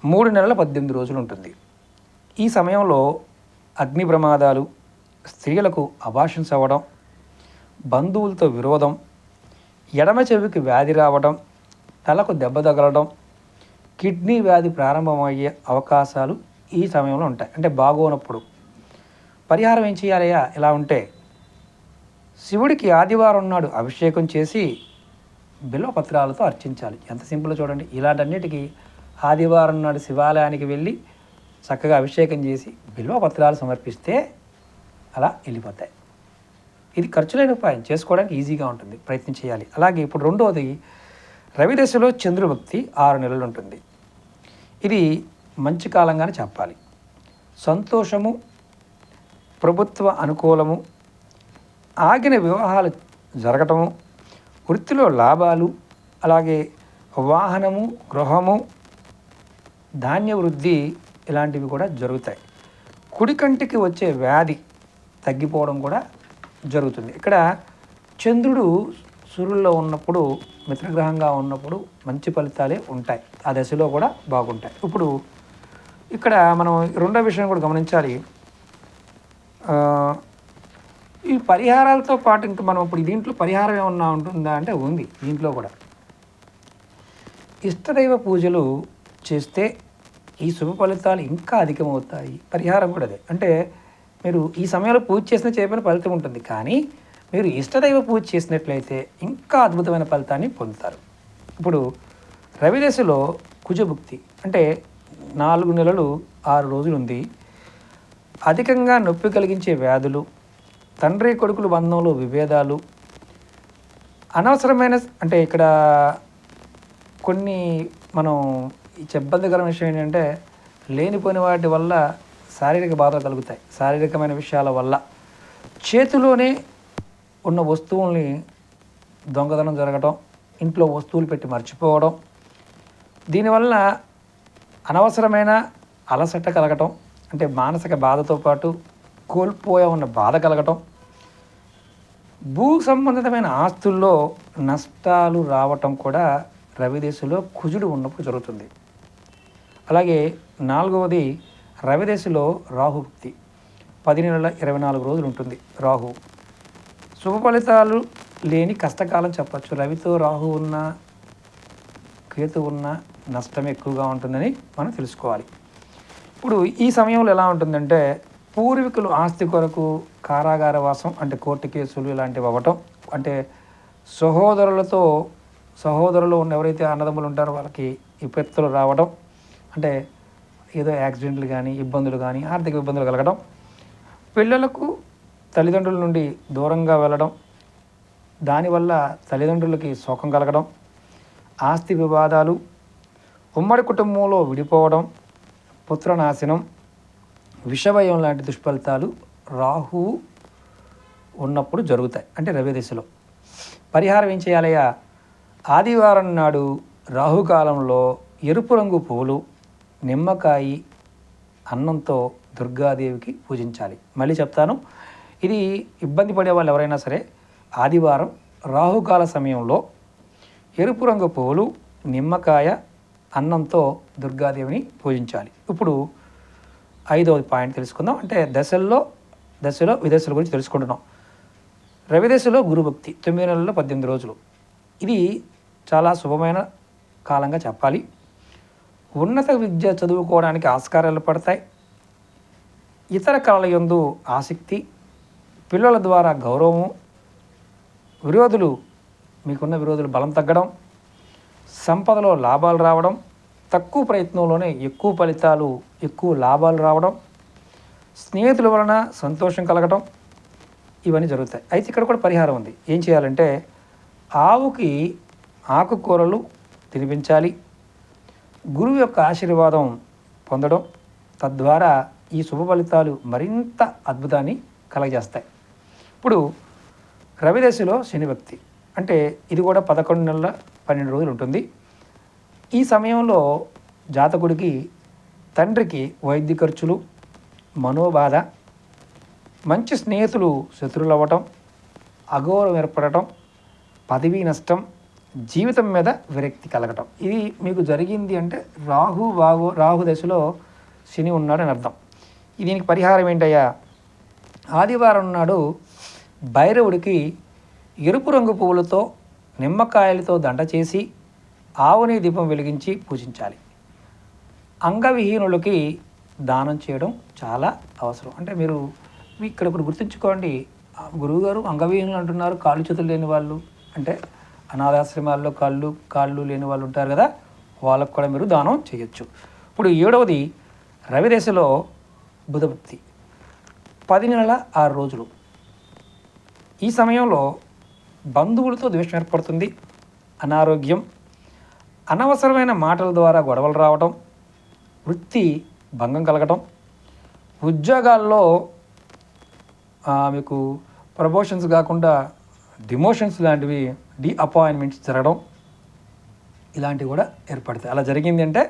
3 నెలల 18 రోజులు ఉంటుంది. ఈ సమయంలో అగ్ని ప్రమాదాలు, స్త్రీలకు అబార్షన్స్ అవ్వడం, బంధువులతో విరోధం, ఎడమ చెవికి వ్యాధి రావడం, తలకు దెబ్బ తగలడం, కిడ్నీ వ్యాధి ప్రారంభమయ్యే అవకాశాలు ఈ సమయంలో ఉంటాయి. అంటే బాగోనప్పుడు పరిహారం ఏం చేయాలయ్యా ఇలా ఉంటే? శివుడికి ఆదివారం నాడు అభిషేకం చేసి బిల్వపత్రాలతో అర్చించాలి. ఎంత సింపుల్ చూడండి. ఇలాంటన్నిటికీ ఆదివారం నాడు శివాలయానికి వెళ్ళి చక్కగా అభిషేకం చేసి బిల్వపత్రాలు సమర్పిస్తే అలా వెళ్ళిపోతాయి. ఇది ఖర్చు లేని ఉపాయం, చేసుకోవడానికి ఈజీగా ఉంటుంది, ప్రయత్నం చేయాలి. అలాగే ఇప్పుడు రెండవది, రవిదశలో చంద్రభక్తి 6 నెలలు ఉంటుంది. ఇది మంచి కాలంగానే చెప్పాలి. సంతోషము, ప్రభుత్వ అనుకూలము, ఆగిన వివాహాలు జరగటము, వృత్తిలో లాభాలు, అలాగే వాహనము, గృహము, ధాన్య వృద్ధి ఇలాంటివి కూడా జరుగుతాయి. కుడి కంటికి వచ్చే వ్యాధి తగ్గిపోవడం కూడా జరుగుతుంది. ఇక్కడ చంద్రుడు సూర్యుల్లో ఉన్నప్పుడు, మిత్రగ్రహంగా ఉన్నప్పుడు మంచి ఫలితాలే ఉంటాయి. ఆ దశలో కూడా బాగుంటాయి. ఇప్పుడు ఇక్కడ మనం రెండో విషయం కూడా గమనించాలి. ఈ పరిహారాలతో పాటు ఇంకా మనం ఇప్పుడు దీంట్లో పరిహారం ఏమన్నా ఉంటుందా అంటే ఉంది. దీంట్లో కూడా ఇష్టదైవ పూజలు చేస్తే ఈ శుభ ఫలితాలు ఇంకా అధికమవుతాయి. పరిహారం కూడా అదే. అంటే మీరు ఈ సమయంలో పూజ చేసిన చేయబడిన ఫలితం ఉంటుంది, కానీ మీరు ఇష్టదైవ పూజ చేసినట్లయితే ఇంకా అద్భుతమైన ఫలితాన్ని పొందుతారు. ఇప్పుడు రవిదశలో కుజభుక్తి అంటే 4 నెలలు 6 రోజులు ఉంది. అధికంగా నొప్పి కలిగించే వ్యాధులు, తండ్రి కొడుకుల బంధంలో విభేదాలు, అనవసరమైన అంటే ఇక్కడ కొన్ని మనం ఇబ్బందికరమైన విషయం ఏంటంటే లేనిపోయిన వాటి వల్ల శారీరక బాధలు కలుగుతాయి. శారీరకమైన విషయాల వల్ల చేతిలోనే ఉన్న వస్తువుల్ని దొంగతనం జరగటం, ఇంట్లో వస్తువులు పెట్టి మర్చిపోవడం, దీనివల్ల అనవసరమైన అలసట కలగటం, అంటే మానసిక బాధతో పాటు కోల్పోయే ఉన్న బాధ కలగటం, భూ సంబంధితమైన ఆస్తుల్లో నష్టాలు రావటం కూడా రవిదశలో కుజుడు ఉన్నప్పుడు జరుగుతుంది. అలాగే 4వది రవిదశలో రాహుభుక్తి 10 నెలల 24 రోజులు ఉంటుంది. రాహు శుభ ఫలితాలు లేని కష్టకాలం చెప్పచ్చు. రవితో రాహు ఉన్న, కేతు ఉన్న నష్టం ఎక్కువగా ఉంటుందని మనం తెలుసుకోవాలి. ఇప్పుడు ఈ సమయంలో ఎలా ఉంటుందంటే పూర్వీకులు ఆస్తి కొరకు కారాగార వాసం, అంటే కోర్టు కేసులు ఇలాంటివి అవ్వటం, అంటే సహోదరులు ఉన్న ఎవరైతే అన్నదమ్ములు ఉంటారో వాళ్ళకి విపత్తులు రావడం, అంటే ఏదో యాక్సిడెంట్లు కానీ, ఇబ్బందులు కానీ, ఆర్థిక ఇబ్బందులు కలగడం, పిల్లలకు తల్లిదండ్రుల నుండి దూరంగా వెళ్ళడం, దానివల్ల తల్లిదండ్రులకి శోకం కలగడం, ఆస్తి వివాదాలు, ఉమ్మడి కుటుంబంలో విడిపోవడం, పుత్రనాశనం, విషవయం లాంటి దుష్ఫలితాలు రాహువు ఉన్నప్పుడు జరుగుతాయి. అంటే రవిదశలో పరిహారం ఏం చేయాలయ్యా? ఆదివారం నాడు రాహుకాలంలో ఎరుపు రంగు పువ్వులు, నిమ్మకాయ, అన్నంతో దుర్గాదేవికి పూజించాలి. మళ్ళీ చెప్తాను, ఇది ఇబ్బంది పడే వాళ్ళు ఎవరైనా సరే ఆదివారం రాహుకాల సమయంలో ఎరుపు రంగు పువ్వులు, నిమ్మకాయ, అన్నంతో దుర్గాదేవిని పూజించాలి. ఇప్పుడు 5వ పాయింట్ తెలుసుకుందాం. అంటే దశలో విదశల గురించి తెలుసుకుంటున్నాం. రవిదశలో గురుభక్తి 9 నెలల్లో 18 రోజులు. ఇది చాలా శుభమైన కాలంగా చెప్పాలి. ఉన్నత విద్య చదువుకోవడానికి ఆస్కారాలు పడతాయి. ఇతర కళల యందు ఆసక్తి, పిల్లల ద్వారా గౌరవము, మీకున్న విరోధులు బలం తగ్గడం, సంపదలో లాభాలు రావడం, తక్కువ ప్రయత్నంలోనే ఎక్కువ ఫలితాలు, ఎక్కువ లాభాలు రావడం, స్నేహితుల వలన సంతోషం కలగడం, ఇవన్నీ జరుగుతాయి. అయితే ఇక్కడ కూడా పరిహారం ఉంది. ఏం చేయాలంటే ఆవుకి ఆకుకూరలు తినిపించాలి. గురువు యొక్క ఆశీర్వాదం పొందడం, తద్వారా ఈ శుభ ఫలితాలు మరింత అద్భుతాన్ని కలగజేస్తాయి. ఇప్పుడు రవిదశలో శనిభక్తి అంటే ఇది కూడా 11 నెలల 12 రోజులు ఉంటుంది. ఈ సమయంలో జాతకుడికి తండ్రికి వైద్య ఖర్చులు, మనోబాధ, మంచి స్నేహితులు శత్రువులు అవ్వటం, అగౌరవం ఏర్పడటం, పదవీ నష్టం, జీవితం మీద విరక్తి కలగటం, ఇది మీకు జరిగింది అంటే రాహు దశలో శని ఉన్నాడని అర్థం. దీనికి పరిహారం ఏంటయ్యా? ఆదివారం నాడు భైరవుడికి ఎరుపు రంగు పువ్వులతో నిమ్మకాయలతో దండ చేసి ఆవుని దీపం వెలిగించి పూజించాలి. అంగవిహీనులకి దానం చేయడం చాలా అవసరం. అంటే మీరు ఇక్కడ ఒకటి గుర్తుంచుకోండి, గురువుగారు అంగవిహీనులు అంటున్నారు, కాళ్ళు చేతులు లేని వాళ్ళు, అంటే అనాథాశ్రమాల్లో కాళ్ళు లేని వాళ్ళు ఉంటారు కదా, వాళ్ళకు కూడా మీరు దానం చేయొచ్చు. ఇప్పుడు 7వది రవిదశలో బుధభక్తి 10 నెలల 6 రోజులు. ఈ సమయంలో బంధువులతో ద్వేషం ఏర్పడుతుంది, అనారోగ్యం, అనవసరమైన మాటల ద్వారా గొడవలు రావటం, వృత్తి భంగం కలగటం, ఉద్యోగాల్లో మీకు ప్రమోషన్స్ కాకుండా డిమోషన్స్ లాంటివి, అపాయింట్మెంట్స్ జరగడం, ఇలాంటివి కూడా ఏర్పడతాయి. అలా జరిగింది అంటే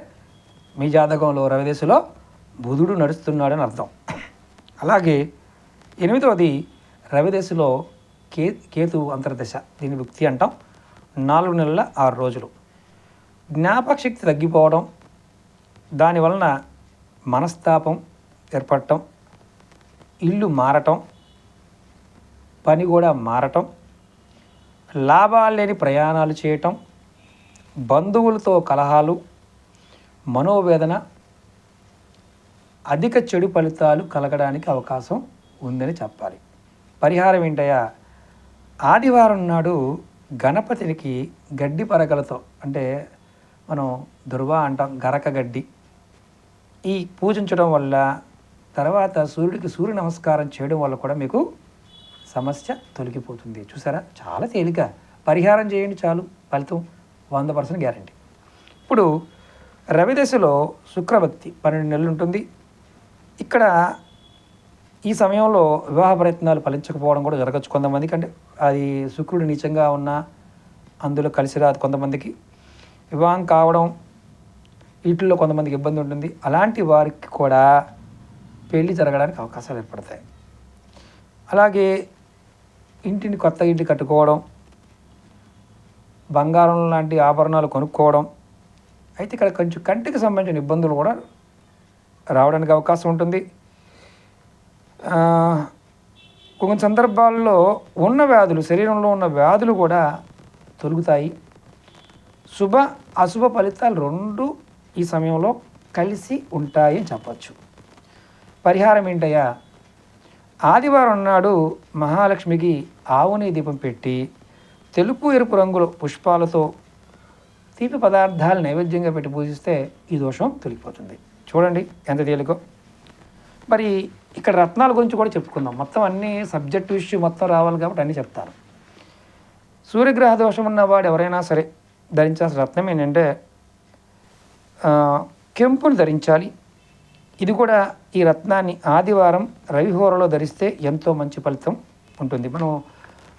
మీ జాతకంలో రవిదశలో బుధుడు నడుస్తున్నాడని అర్థం. అలాగే 8వది రవిదశలో కేతు అంతర్దశ, దీని భుక్తి అంటాం. 4 నెలల 6 రోజులు. జ్ఞాపక శక్తి తగ్గిపోవడం, దానివలన మనస్తాపం ఏర్పడటం, ఇల్లు మారటం, పని కూడా మారటం, లాభాలు లేని ప్రయాణాలు చేయటం, బంధువులతో కలహాలు, మనోవేదన, అధిక చెడు ఫలితాలు కలగడానికి అవకాశం ఉందని చెప్పాలి. పరిహారం ఏంటయ్యా? ఆదివారం నాడు గణపతికి గడ్డి పరకలతో, అంటే మనం దుర్వా అంటాం, గరక గడ్డి, ఈ పూజించడం వల్ల, తర్వాత సూర్యుడికి సూర్య నమస్కారం చేయడం వల్ల కూడా మీకు సమస్య తొలగిపోతుంది. చూసారా, చాలా తేలిక. పరిహారం చేయండి చాలు, ఫలితం 100% గ్యారంటీ. ఇప్పుడు రవిదశలో శుక్రభక్తి 12 నెలలు ఉంటుంది. ఇక్కడ ఈ సమయంలో వివాహ ప్రయత్నాలు ఫలించకపోవడం కూడా జరగచ్చు కొంతమందికి. అంటే అది శుక్రుడు నీచంగా ఉన్నా అందులో కలిసి రాదు కొంతమందికి. వివాహం కావడం, వీటిల్లో కొంతమందికి ఇబ్బంది ఉంటుంది. అలాంటి వారికి కూడా పెళ్ళి జరగడానికి అవకాశాలు ఏర్పడతాయి. అలాగే కొత్త ఇంటి కట్టుకోవడం, బంగారం లాంటి ఆభరణాలు కొనుక్కోవడం. అయితే ఇక్కడ కొంచెం కంటికి సంబంధించిన ఇబ్బందులు కూడా రావడానికి అవకాశం ఉంటుంది. కొన్ని సందర్భాల్లో ఉన్న వ్యాధులు, శరీరంలో ఉన్న వ్యాధులు కూడా తొలుగుతాయి. శుభ అశుభ ఫలితాలు 2 ఈ సమయంలో కలిసి ఉంటాయి అని చెప్పచ్చు. పరిహారం ఏంటయ్యా? ఆదివారం నాడు మహాలక్ష్మికి ఆవుని దీపం పెట్టి తెలుపు ఎరుపు రంగుల పుష్పాలతో తీపి పదార్థాలు నైవేద్యంగా పెట్టి పూజిస్తే ఈ దోషం తొలగిపోతుంది. చూడండి ఎంత తేలికో. మరి ఇక్కడ రత్నాల గురించి కూడా చెప్పుకుందాం. మొత్తం అన్ని సబ్జెక్ట్ ఇష్యూ మొత్తం రావాలి కాబట్టి అన్నీ చెప్తాను. సూర్యగ్రహ దోషం ఉన్నవాడు ఎవరైనా సరే ధరించాల్సిన రత్నం ఏంటంటే కెంపును ధరించాలి. ఇది కూడా ఈ రత్నాన్ని ఆదివారం రవిహోరలో ధరిస్తే ఎంతో మంచి ఫలితం ఉంటుంది.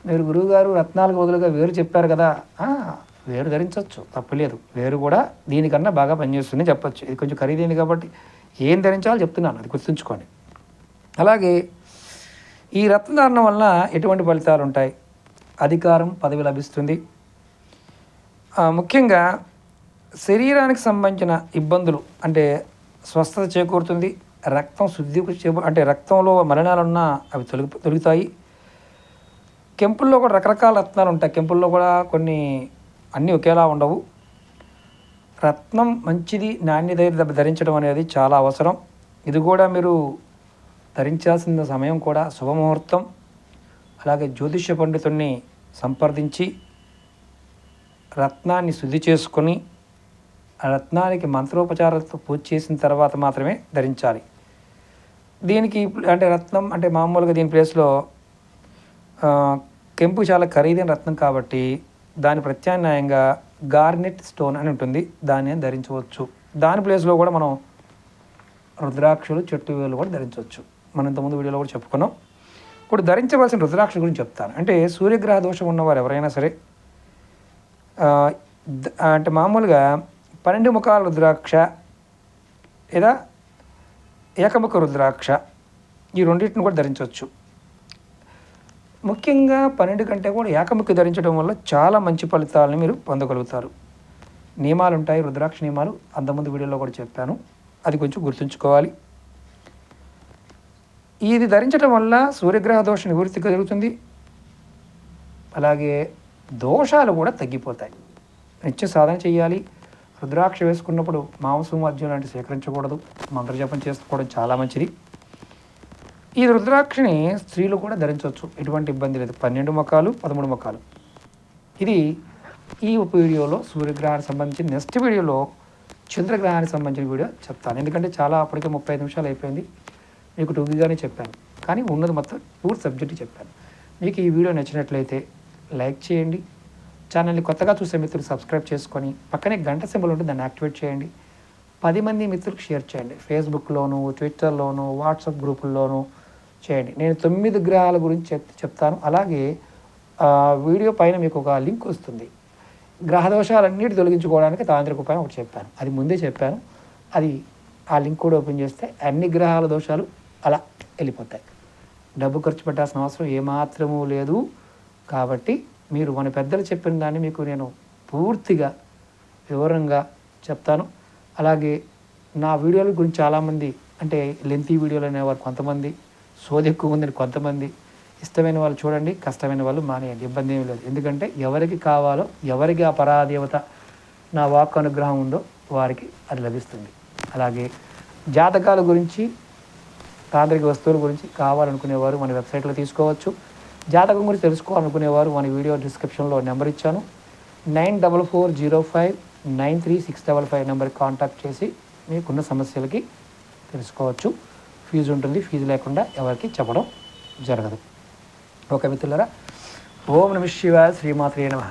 మీరు గురువుగారు రత్నాలకు బదులుగా వేరు చెప్పారు కదా, వేరు ధరించవచ్చు, తప్పులేదు. వేరు కూడా దీనికన్నా బాగా పనిచేస్తుంది చెప్పచ్చు. ఇది కొంచెం ఖరీదైంది కాబట్టి ఏం ధరించాలో చెప్తున్నాను, అది గుర్తుంచుకోండి. అలాగే ఈ రత్నధారణ వలన ఎటువంటి ఫలితాలు ఉంటాయి? అధికారం, పదవి లభిస్తుంది. ముఖ్యంగా శరీరానికి సంబంధించిన ఇబ్బందులు, అంటే స్వస్థత చేకూరుతుంది. రక్తం శుద్ధి, అంటే రక్తంలో మలినాలున్నా అవి తొలుగుతాయి. కెంపుల్లో కూడా రకరకాల రత్నాలు ఉంటాయి. కెంపుల్లో కూడా కొన్ని అన్నీ ఒకేలా ఉండవు. రత్నం మంచిది, నాణ్యత ధరించడం అనేది చాలా అవసరం. ఇది కూడా మీరు ధరించాల్సిన సమయం కూడా శుభముహూర్తం. అలాగే జ్యోతిష్య పండితుడిని సంప్రదించి రత్నాన్ని శుద్ధి చేసుకొని ఆ రత్నానికి మంత్రోపచారాలతో పూజ చేసిన తర్వాత మాత్రమే ధరించాలి. దీనికి అంటే రత్నం అంటే మామూలుగా దీని ప్లేస్లో కెంపు చాలా ఖరీదైన రత్నం కాబట్టి దాని ప్రత్యామ్నాయంగా గార్నెట్ స్టోన్ అని ఉంటుంది, దాన్ని ధరించవచ్చు. దాని ప్లేస్లో కూడా మనం రుద్రాక్షలు, చెట్టు వేలు కూడా ధరించవచ్చు. మనం ఇంతకుముందు వీడియోలో కూడా చెప్పుకున్నాం. ఇప్పుడు ధరించవలసిన రుద్రాక్ష గురించి చెప్తాను. అంటే సూర్యగ్రహ దోషం ఉన్నవారు ఎవరైనా సరే అంటే మామూలుగా 12 ముఖాల రుద్రాక్ష లేదా ఏకముఖ రుద్రాక్ష, ఈ రెండింటిని కూడా ధరించవచ్చు. ముఖ్యంగా 12 కంటే కూడా ఏకముఖి ధరించడం వల్ల చాలా మంచి ఫలితాలను మీరు పొందగలుగుతారు. నియమాలు ఉంటాయి, రుద్రాక్ష నియమాలు, అంతకుముందు వీడియోలో కూడా చెప్పాను, అది కొంచెం గుర్తుంచుకోవాలి. ఇది ధరించడం వల్ల సూర్యగ్రహ దోష నివృత్తి కలుగుతుంది. అలాగే దోషాలు కూడా తగ్గిపోతాయి. నిత్య సాధన చేయాలి. రుద్రాక్ష వేసుకున్నప్పుడు మాంసం మద్యం లాంటివి సేకరించకూడదు. మంత్రజపం చేసుకోవడం చాలా మంచిది. ఈ రుద్రాక్షని స్త్రీలు కూడా ధరించవచ్చు, ఎటువంటి ఇబ్బంది లేదు. 12 ముఖాలు 13 ముఖాలు. ఇది ఈ వీడియోలో సూర్యగ్రహానికి సంబంధించి, నెక్స్ట్ వీడియోలో చంద్రగ్రహానికి సంబంధించిన వీడియో చెప్తాను. ఎందుకంటే చాలా అప్పటికే 35 నిమిషాలు అయిపోయింది. మీకు టూబీగానే చెప్పాను, కానీ ఉన్నది మొత్తం పూర్తి సబ్జెక్ట్ చెప్పాను. మీకు ఈ వీడియో నచ్చినట్లయితే లైక్ చేయండి. ఛానల్ని కొత్తగా చూసే మిత్రులు సబ్స్క్రైబ్ చేసుకొని పక్కనే గంట సింబల్ ఉంటుంది, దాన్ని యాక్టివేట్ చేయండి. 10 మంది మిత్రులకు షేర్ చేయండి. ఫేస్బుక్లోను, ట్విట్టర్లోను, వాట్సాప్ గ్రూపుల్లోనూ చేయండి. నేను 9 గ్రహాల గురించి చెప్తాను. అలాగే వీడియో పైన మీకు ఒక లింక్ వస్తుంది. గ్రహ దోషాలన్నిటి తొలగించుకోవడానికి తాంత్రిక ఉపాయం ఒకటి చెప్పాను, అది ముందే చెప్పాను. అది ఆ లింక్ కూడా ఓపెన్ చేస్తే అన్ని గ్రహాల దోషాలు అలా వెళ్ళిపోతాయి. డబ్బు ఖర్చు పెట్టాల్సిన అవసరం ఏమాత్రమూ లేదు. కాబట్టి మీరు మన పెద్దలు చెప్పిన దాన్ని మీకు నేను పూర్తిగా వివరంగా చెప్తాను. అలాగే నా వీడియోల గురించి చాలామంది అంటే లెంతీ వీడియోలు అనేవారు కొంతమంది, సోది ఎక్కువ ఉందని కొంతమంది. ఇష్టమైన వాళ్ళు చూడండి, కష్టమైన వాళ్ళు మానేయండి, ఇబ్బంది ఏమీ లేదు. ఎందుకంటే ఎవరికి కావాలో, ఎవరికి ఆ పరాదేవత నా వాక్ అనుగ్రహం ఉందో వారికి అది లభిస్తుంది. అలాగే జాతకాల గురించి, తాంత్రిక వస్తువుల గురించి కావాలనుకునేవారు మన వెబ్సైట్లో తీసుకోవచ్చు. జాతకం గురించి తెలుసుకోవాలనుకునేవారు మన వీడియో డిస్క్రిప్షన్లో నెంబర్ ఇచ్చాను. 9440593655 నెంబర్కి కాంటాక్ట్ చేసి మీకున్న సమస్యలకి తెలుసుకోవచ్చు. ఫీజు ఉంటుంది, ఫీజు లేకుండా ఎవరికి చెప్పడం జరగదు. ఓకే మిత్రులారా, ఓం నమః శివాయ, శ్రీమాత్రే నమః.